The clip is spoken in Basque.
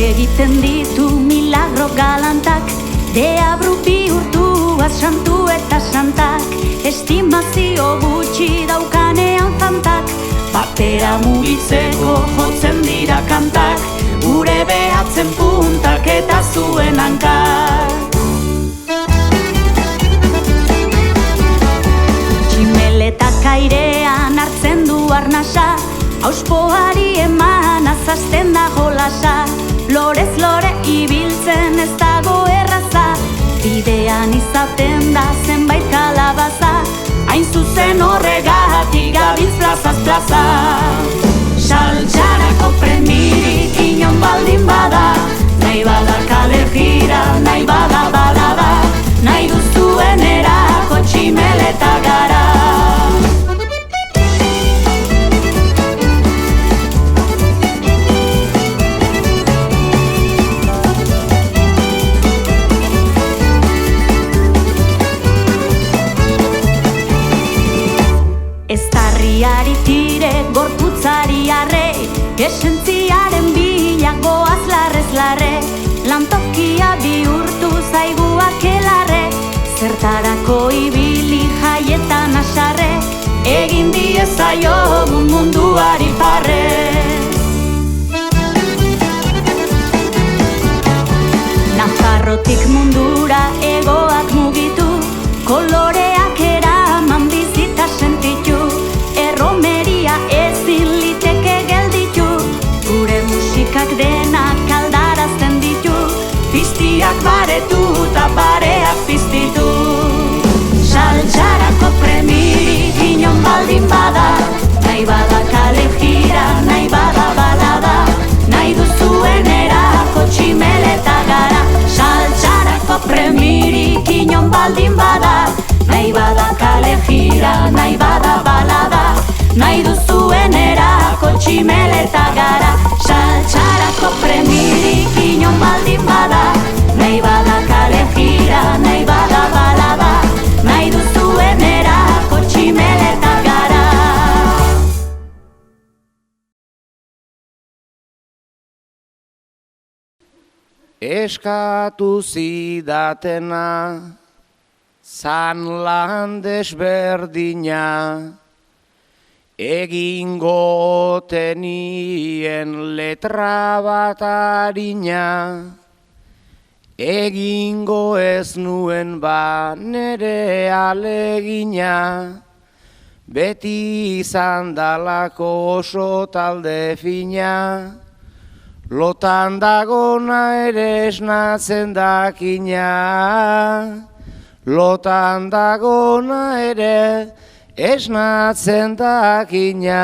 egiten ditu milagro galantak, deabru bihurtuaz santu eta santak, estimazio gutxi daukanean zantak, batera mugitzeko jotzen dira kantak, gure behatzen puntak eta zuen hankak. Tximeletak airean hartzen du arnasa, auspoari eman azazten da jolasa, lorez lore ibiltzen ez dago erraza, bidean izaten da zenbait kalabaza, hain zuzen horregatik gabiltz plazaz plaza. Saltxarako premirik inon baldin bada, nahi bada kale jira, nahi bada balada, nahi duzuenerako tximeleta gara. Estarriari tire, gorputzari arre, esentziaren bila goaz larrez larre, lantokia bihurtu zaigu akelarre, zertarako ibili jaietan asarre, egin diezaiogun munduari parre. Nafarrotik mundura egoak mugitu, koloreak eraman bizita sentitu, erromeria ezin liteke gelditu, gure musikak denak aldarazten ditu, piztiak baretu eta bareak piztitu. Saltxarako premirik inon baldin bada, nahi bada kale jira, nahi bada balada, nahi duzuenerako tximeleta gara. Saltxarako premirik inon baldin bada, nahi bada kale jira, nahi bada balada, nahi duzuenerako tximeleta gara. Saltxarako premirik inon baldin bada, nahi bada kale jira, nahi bada balada, nahi duzuenerako tximeleta gara. Eskatu zidatena, zan lan desberdina, egingo tenien letra bat harina, egingo ez nuen ba nere alegina, beti izan dalako oso talde fina, lotan dagona ere esnatzen dakina, lotan dagona ere esnatzen dakina.